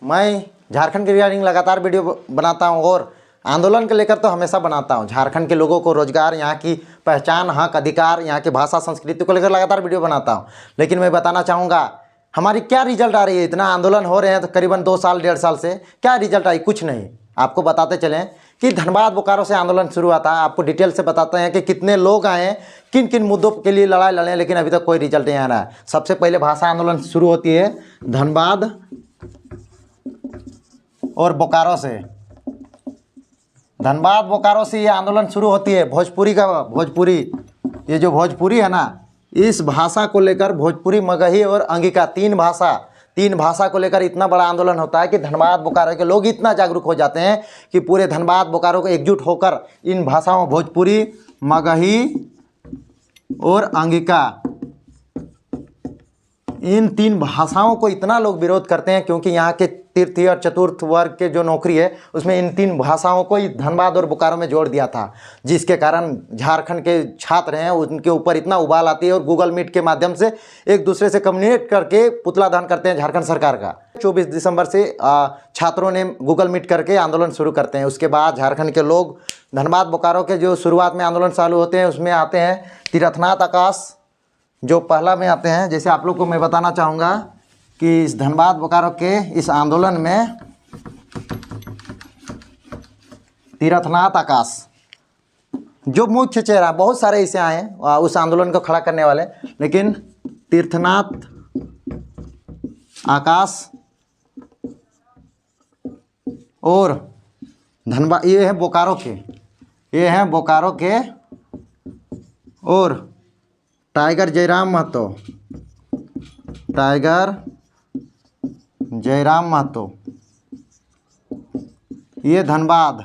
मैं झारखंड के रिगार्डिंग लगातार वीडियो बनाता हूं और आंदोलन को लेकर तो हमेशा बनाता हूं। झारखंड के लोगों को रोजगार, यहाँ की पहचान, हक, अधिकार, यहाँ की भाषा संस्कृति को लेकर लगातार वीडियो बनाता हूं। लेकिन मैं बताना चाहूँगा हमारी क्या रिजल्ट आ रही है। इतना आंदोलन हो रहे हैं तो करीबन 2 साल 1.5 साल से क्या रिजल्ट आई? कुछ नहीं। आपको बताते चलें कि धनबाद बोकारो से आंदोलन शुरू हुआ था। आपको डिटेल से बताते हैं कि कितने लोग आए हैं, किन किन मुद्दों के लिए लड़ाई लड़े, लेकिन अभी तक कोई रिजल्ट नहीं आ रहा है। सबसे पहले भाषा आंदोलन शुरू होती है धनबाद और बोकारो से। धनबाद बोकारो से ये आंदोलन शुरू होती है। भोजपुरी ये जो भोजपुरी है ना, इस भाषा को लेकर भोजपुरी, मगही और अंगिका तीन भाषा को लेकर इतना बड़ा आंदोलन होता है कि धनबाद बोकारो के लोग इतना जागरूक हो जाते हैं कि पूरे धनबाद बोकारो को एकजुट होकर इन भाषाओं, भोजपुरी, मगही और अंगिका, इन 3 भाषाओं को इतना लोग विरोध करते हैं क्योंकि यहाँ के तृतीय और चतुर्थ वर्ग के जो नौकरी है उसमें इन 3 भाषाओं को धनबाद और बोकारो में जोड़ दिया था, जिसके कारण झारखंड के छात्र हैं उनके ऊपर इतना उबाल आती है और गूगल मीट के माध्यम से एक दूसरे से कम्युनिकेट करके पुतला दहन करते हैं झारखंड सरकार का। 24 दिसंबर से छात्रों ने गूगल मीट करके आंदोलन शुरू करते हैं। उसके बाद झारखंड के लोग धनबाद बोकारो के जो शुरुआत में आंदोलन चालू होते हैं उसमें आते हैं तीरथनाथ आकाश, जो पहला में आते हैं। जैसे आप लोग को मैं बताना चाहूँगा कि इस धनबाद बोकारो के इस आंदोलन में तीरथनाथ आकाश जो मुख्य चेहरा, बहुत सारे ऐसे आए हैं उस आंदोलन को खड़ा करने वाले, लेकिन तीरथनाथ आकाश और धनबाद ये हैं बोकारो के और टाइगर जयराम महतो ये धनबाद।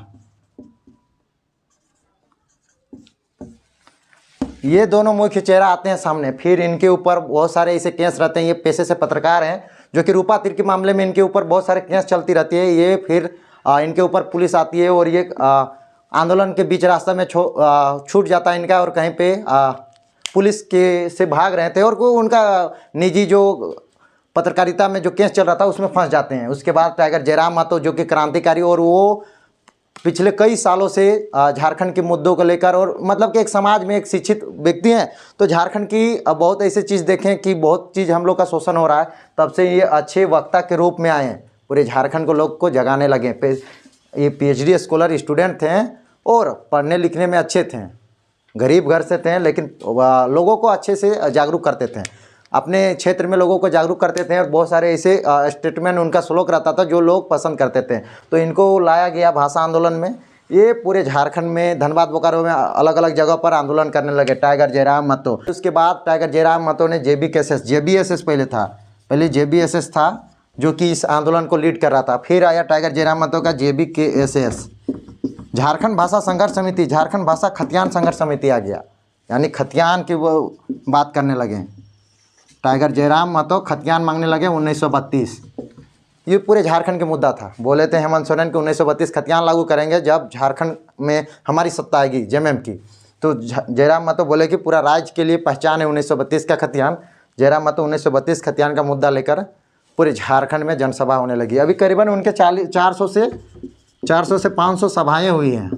ये दोनों मुख्य चेहरा आते हैं सामने। फिर इनके ऊपर बहुत सारे ऐसे केस रहते हैं। ये पेशे से पत्रकार हैं जो कि रूपा तीर के मामले में इनके ऊपर बहुत सारे केस चलती रहती है। ये फिर इनके ऊपर पुलिस आती है और ये आंदोलन के बीच रास्ता में छूट जाता है इनका और कहीं पे पुलिस के से भाग रहे थे और को उनका निजी जो पत्रकारिता में जो केस चल रहा था उसमें फंस जाते हैं। उसके बाद टाइगर जयराम महतो जो कि क्रांतिकारी और वो पिछले कई सालों से झारखंड के मुद्दों को लेकर और मतलब कि एक समाज में एक शिक्षित व्यक्ति हैं, तो झारखंड की बहुत ऐसी चीज़ देखें कि बहुत चीज़ हम लोग का शोषण हो रहा है, तब से ये अच्छे वक्ता के रूप में आए हैं, पूरे झारखंड को लोग को जगाने लगे। ये PhD स्कॉलर स्टूडेंट थे और पढ़ने लिखने में अच्छे थे, गरीब घर से थे, लेकिन लोगों को अच्छे से जागरूक करते थे, अपने क्षेत्र में लोगों को जागरूक करते थे और बहुत सारे ऐसे स्टेटमेंट उनका स्लोक रहता था जो लोग पसंद करते थे। तो इनको लाया गया भाषा आंदोलन में। ये पूरे झारखंड में धनबाद बोकारो में अलग अलग जगह पर आंदोलन करने लगे टाइगर जयराम महतो। उसके बाद टाइगर जयराम महतो ने JBSS पहले JBSS था जो कि इस आंदोलन को लीड कर रहा था। फिर आया टाइगर जयराम महतो का JBKSS, झारखंड भाषा संघर्ष समिति, झारखंड भाषा खतियान संघर्ष समिति आ गया, यानी खतियान की वो बात करने लगे। टाइगर जयराम महतो खतियान मांगने लगे 1932। ये पूरे झारखंड का मुद्दा था। बोले थे हेमंत सोरेन कि 1932 खतियान लागू करेंगे जब झारखंड में हमारी सत्ता आएगी जेएमएम की। तो जयराम महतो बोले कि पूरा राज्य के लिए पहचान है 1932 का खतियान। जयराम महतो 1932 खतियान का मुद्दा लेकर पूरे झारखंड में जनसभा होने लगी। अभी करीबन उनके 400 से 500 सभाएँ हुई हैं।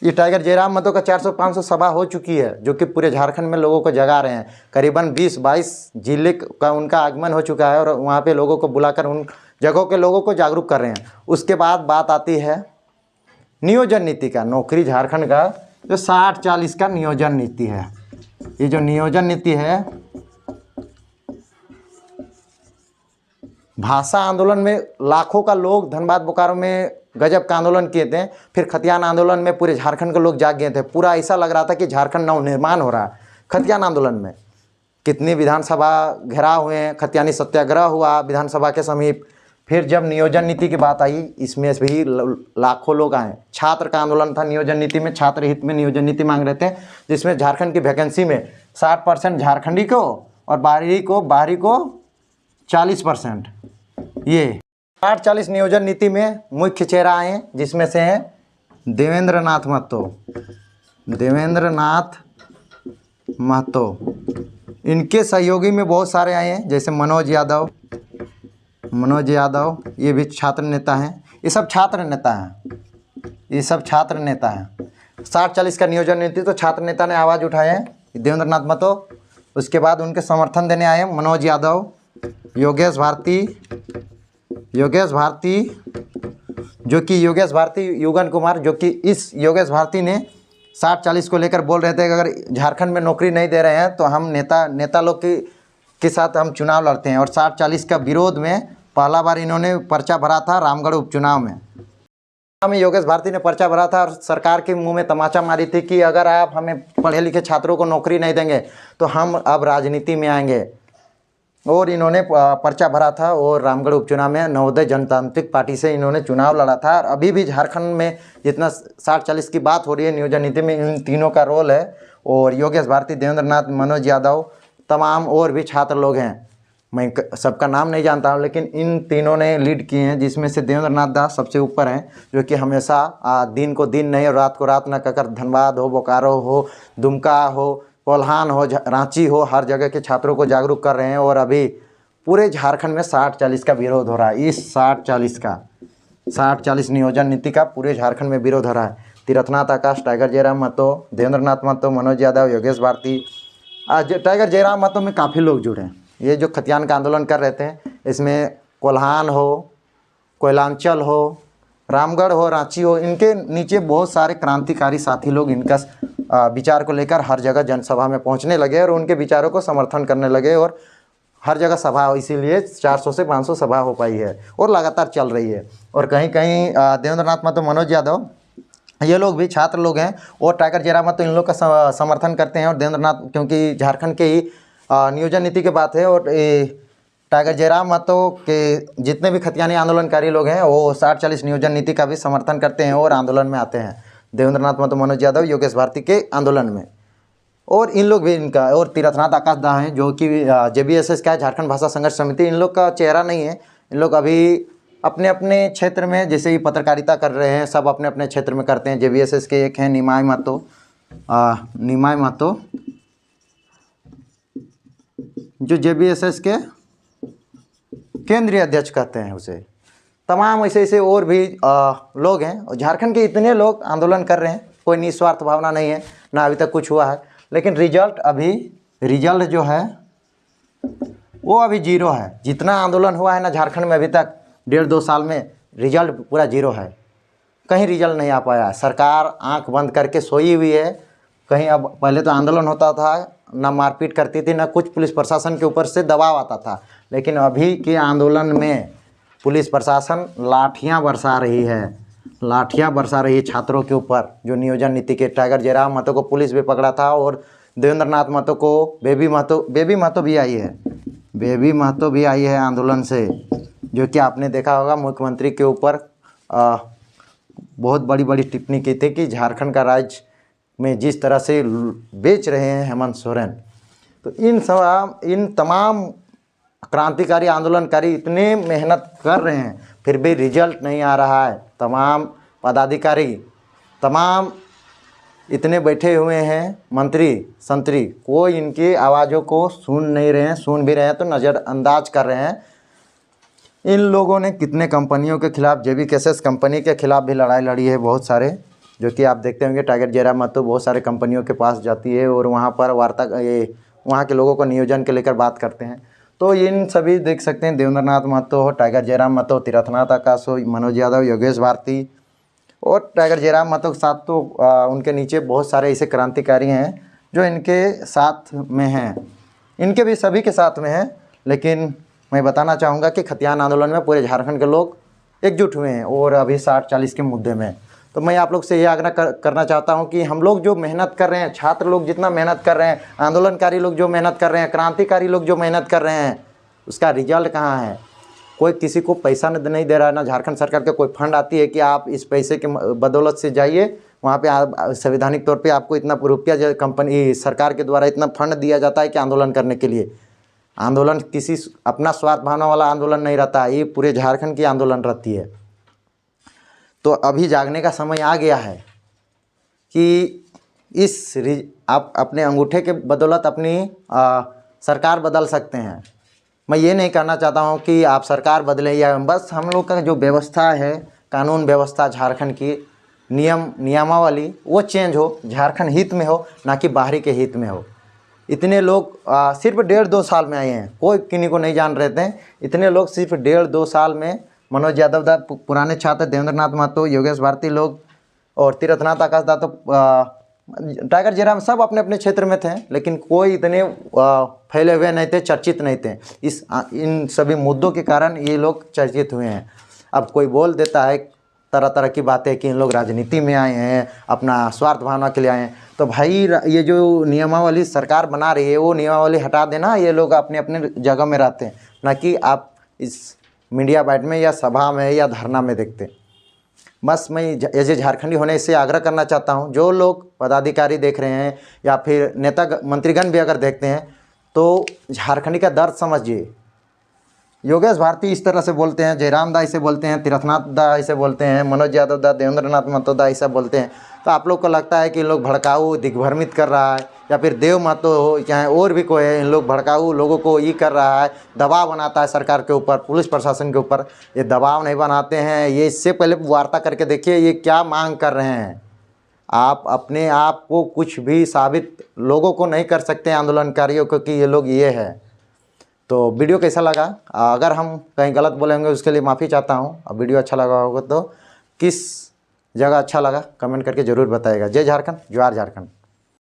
ये टाइगर जयराम महतो का 400-500 सभा हो चुकी है जो कि पूरे झारखंड में लोगों को जगा रहे हैं। करीबन 20-22 जिले का उनका आगमन हो चुका है और वहाँ पे लोगों को बुलाकर उन जगहों के लोगों को जागरूक कर रहे हैं। उसके बाद बात आती है नियोजन नीति का। नौकरी झारखंड का जो 60-40 का नियोजन नीति है, ये जो नियोजन नीति है, भाषा आंदोलन में लाखों का लोग धनबाद बोकारो में गजब का आंदोलन किए थे। फिर खतियान आंदोलन में पूरे झारखंड के लोग जाग गए थे। पूरा ऐसा लग रहा था कि झारखंड नवनिर्माण हो रहा है। खतियान आंदोलन में कितनी विधानसभा घेराव हुए हैं, खतियानी सत्याग्रह हुआ विधानसभा के समीप। फिर जब नियोजन नीति की बात आई, इसमें भी लाखों लोग आए। छात्र का आंदोलन था नियोजन नीति में, छात्र हित में नियोजन नीति मांग रहे थे, जिसमें झारखंड की वैकेंसी में 60% झारखंडी को और बाहरी को 40%। ये 60-40 नियोजन नीति में मुख्य चेहरा आए, जिसमें से हैं देवेंद्र नाथ महतो। इनके सहयोगी में बहुत सारे आए हैं, जैसे मनोज यादव, मनोज यादव, ये भी छात्र नेता हैं। ये सब छात्र नेता हैं, ये सब छात्र नेता हैं। 60-40 का नियोजन नीति तो छात्र नेता ने आवाज़ उठाए हैं, देवेंद्र नाथ महतो। उसके बाद उनके समर्थन देने आए मनोज यादव, योगेश भारती, जो कि योगेश भारती, युगन कुमार, जो कि इस योगेश भारती ने 60-40 को लेकर बोल रहे थे कि अगर झारखंड में नौकरी नहीं दे रहे हैं तो हम नेता लोग के साथ हम चुनाव लड़ते हैं। और 60-40 का विरोध में पहला बार इन्होंने पर्चा भरा था रामगढ़ उपचुनाव में योगेश भारती ने पर्चा भरा था और सरकार के मुंह में तमाचा मारी थी कि अगर आप हमें पढ़े लिखे छात्रों को नौकरी नहीं देंगे तो हम अब राजनीति में आएंगे। और इन्होंने पर्चा भरा था और रामगढ़ उपचुनाव में नवोदय जनतांत्रिक पार्टी से इन्होंने चुनाव लड़ा था। और अभी भी झारखंड में जितना 60-40 की बात हो रही है नियोजन नीति में, इन तीनों का रोल है। और योगेश भारती, देवेंद्र नाथ, मनोज यादव, तमाम और भी छात्र लोग हैं, मैं सबका नाम नहीं जानता हूँ, लेकिन इन तीनों ने लीड किए हैं, जिसमें से देवेंद्र नाथ दास सबसे ऊपर हैं, जो कि हमेशा दिन को दिन नहीं और रात को रात न कहकर धनबाद हो, बोकारो हो, दुमका हो, कोल्हान हो, रांची हो, हर जगह के छात्रों को जागरूक कर रहे हैं। और अभी पूरे झारखंड में 60-40 का विरोध हो रहा है। इस 60-40 नियोजन नीति का पूरे झारखंड में विरोध हो रहा है। तीरथनाथ आकाश, टाइगर जयराम महतो, देवेंद्र नाथ महतो, मनोज यादव, योगेश भारती। आज टाइगर जयराम महतो में काफ़ी लोग जुड़े हैं। ये जो खतियान का आंदोलन कर रहे थे, इसमें कोल्हान हो, कोयलांचल हो, रामगढ़ हो, रांची हो, इनके नीचे बहुत सारे क्रांतिकारी साथी लोग इनका विचार को लेकर हर जगह जनसभा में पहुंचने लगे और उनके विचारों को समर्थन करने लगे। और हर जगह सभा, इसीलिए 400 से 500 सभा हो पाई है और लगातार चल रही है। और कहीं कहीं देवेंद्र नाथ महतो, मनोज यादव, ये लोग भी छात्र लोग हैं और टाइगर जयराम महतो इन लोग का समर्थन करते हैं। और देवेंद्र नाथ, क्योंकि झारखंड के ही नियोजन नीति की बात है, और टाइगर जयराम महतो के जितने भी खतियानी आंदोलनकारी लोग हैं वो 60-40 नियोजन नीति का भी समर्थन करते हैं और आंदोलन में आते हैं। देवेंद्र नाथ महतो, मनोज यादव, योगेश भारती के आंदोलन में। और इन लोग भी इनका, और तीरथनाथ आकाश दा हैं जो कि JBSS का है, झारखंड भाषा संघर्ष समिति। इन लोग का चेहरा नहीं है, इन लोग अभी अपने अपने क्षेत्र में जैसे ही पत्रकारिता कर रहे हैं, सब अपने अपने क्षेत्र में करते हैं। JBSS के एक हैं निमाय महतो, जो JBSS के केंद्रीय अध्यक्ष कहते हैं उसे। तमाम ऐसे और भी लोग हैं। और झारखंड के इतने लोग आंदोलन कर रहे हैं, कोई निस्वार्थ भावना नहीं है, ना अभी तक कुछ हुआ है। लेकिन रिजल्ट जो है वो अभी जीरो है। जितना आंदोलन हुआ है ना झारखंड में अभी तक 1.5-2 साल में, रिजल्ट पूरा जीरो है। कहीं रिजल्ट नहीं आ पाया। सरकार आंख बंद करके सोई हुई है। कहीं अब पहले तो आंदोलन होता था, ना मारपीट करती थी, ना कुछ पुलिस प्रशासन के ऊपर से दबाव आता था। लेकिन अभी के आंदोलन में पुलिस प्रशासन लाठियां बरसा रही है छात्रों के ऊपर। जो नियोजन नीति के, टाइगर जयराम महतो को पुलिस भी पकड़ा था और देवेंद्र नाथ महतो को बेबी महतो भी आई है आंदोलन से, जो कि आपने देखा होगा मुख्यमंत्री के ऊपर बहुत बड़ी टिप्पणी की थी कि झारखंड का राज्य में जिस तरह से बेच रहे हैं हेमंत सोरेन। तो इन तमाम क्रांतिकारी आंदोलनकारी इतने मेहनत कर रहे हैं, फिर भी रिजल्ट नहीं आ रहा है। तमाम पदाधिकारी, तमाम इतने बैठे हुए हैं मंत्री संतरी, कोई इनकी आवाज़ों को सुन नहीं रहे हैं। सुन भी रहे हैं तो नज़रअंदाज कर रहे हैं। इन लोगों ने कितने कंपनियों के खिलाफ, JBSS कंपनी के खिलाफ भी लड़ाई लड़ी है बहुत सारे, जो कि आप देखते होंगे। टाइगर जयराम महतो बहुत सारे कंपनियों के पास जाती है और वहाँ पर वहाँ के लोगों को नियोजन के लेकर बात करते हैं। तो इन सभी देख सकते हैं, देवेंद्र नाथ महतो हो, टाइगर जयराम महतो, तीरथनाथ आकाश हो, मनोज यादव, योगेश भारती। और टाइगर जयराम महतो के साथ तो उनके नीचे बहुत सारे ऐसे क्रांतिकारी हैं जो इनके साथ में हैं, इनके भी सभी के साथ में हैं। लेकिन मैं बताना चाहूँगा कि खतियान आंदोलन में पूरे झारखंड के लोग एकजुट हुए हैं और अभी 60-40 के मुद्दे में। तो मैं आप लोग से ये आग्रह करना चाहता हूँ कि हम लोग जो मेहनत कर रहे हैं, छात्र लोग जितना मेहनत कर रहे हैं, आंदोलनकारी लोग जो मेहनत कर रहे हैं, क्रांतिकारी लोग जो मेहनत कर रहे हैं, उसका रिजल्ट कहाँ है? कोई किसी को पैसा नहीं दे रहा है। ना झारखंड सरकार के कोई फंड आती है कि आप इस पैसे के बदौलत से जाइए वहाँ पे, आप संवैधानिक तौर पे आपको इतना रुपया कंपनी सरकार के द्वारा इतना फंड दिया जाता है कि आंदोलन करने के लिए। आंदोलन किसी अपना स्वार्थ भावना वाला आंदोलन नहीं रहता है, ये पूरे झारखंड की आंदोलन रहती है। तो अभी जागने का समय आ गया है कि आप अपने अंगूठे के बदौलत अपनी सरकार बदल सकते हैं। मैं ये नहीं कहना चाहता हूँ कि आप सरकार बदले, या बस हम लोग का जो व्यवस्था है, कानून व्यवस्था झारखंड की नियमावली वो चेंज हो, झारखंड हित में हो, ना कि बाहरी के हित में हो। इतने लोग सिर्फ 1.5-2 साल में आए हैं, कोई किन्हीं को नहीं जान रहे थे। इतने लोग सिर्फ 1.5-2 साल में, मनोज यादव दा, पुराने छात्र देवेंद्र नाथ महतो, योगेश भारती लोग और तीर्थनाथ आकाश दा, तो टाइगर जयराम सब अपने अपने क्षेत्र में थे, लेकिन कोई इतने फैले हुए नहीं थे, चर्चित नहीं थे। इन सभी मुद्दों के कारण ये लोग चर्चित हुए हैं। अब कोई बोल देता है तरह तरह की बातें कि इन लोग राजनीति में आए हैं, अपना स्वार्थ भावना के लिए आए हैं, तो भाई ये जो नियमावली सरकार बना रही है वो नियमावली हटा देना। ये लोग अपने अपने जगह में रहते हैं, ना कि आप इस मीडिया बाइट में या सभा में या धरना में देखते। बस मैं एज ए झारखंडी होने से आग्रह करना चाहता हूँ, जो लोग पदाधिकारी देख रहे हैं या फिर नेता मंत्रीगण भी अगर देखते हैं, तो झारखंडी का दर्द समझिए। योगेश भारती इस तरह से बोलते हैं, जयराम दा इसे बोलते हैं, तीर्थनाथ दा इसे बोलते हैं, मनोज यादव दा, देवेंद्र नाथ महतो दा इसे बोलते हैं, तो आप लोग को लगता है कि इन लोग भड़काऊ, दिग्भ्रमित कर रहा है, या फिर देव महतो हो, चाहे और भी कोई है, इन लोग भड़काऊ लोगों को ये कर रहा है, दबाव बनाता है सरकार के ऊपर, पुलिस प्रशासन के ऊपर। ये दबाव नहीं बनाते हैं, ये इससे पहले वार्ता करके देखिए ये क्या मांग कर रहे हैं। आप अपने आप को कुछ भी साबित लोगों को नहीं कर सकते आंदोलनकारियों को कि ये लोग ये है। तो वीडियो कैसा लगा? अगर हम कहीं गलत बोलेंगे उसके लिए माफ़ी चाहता हूँ। और वीडियो अच्छा लगा होगा तो किस जगह अच्छा लगा कमेंट करके ज़रूर बताइएगा। जय झारखंड, जोहार झारखंड।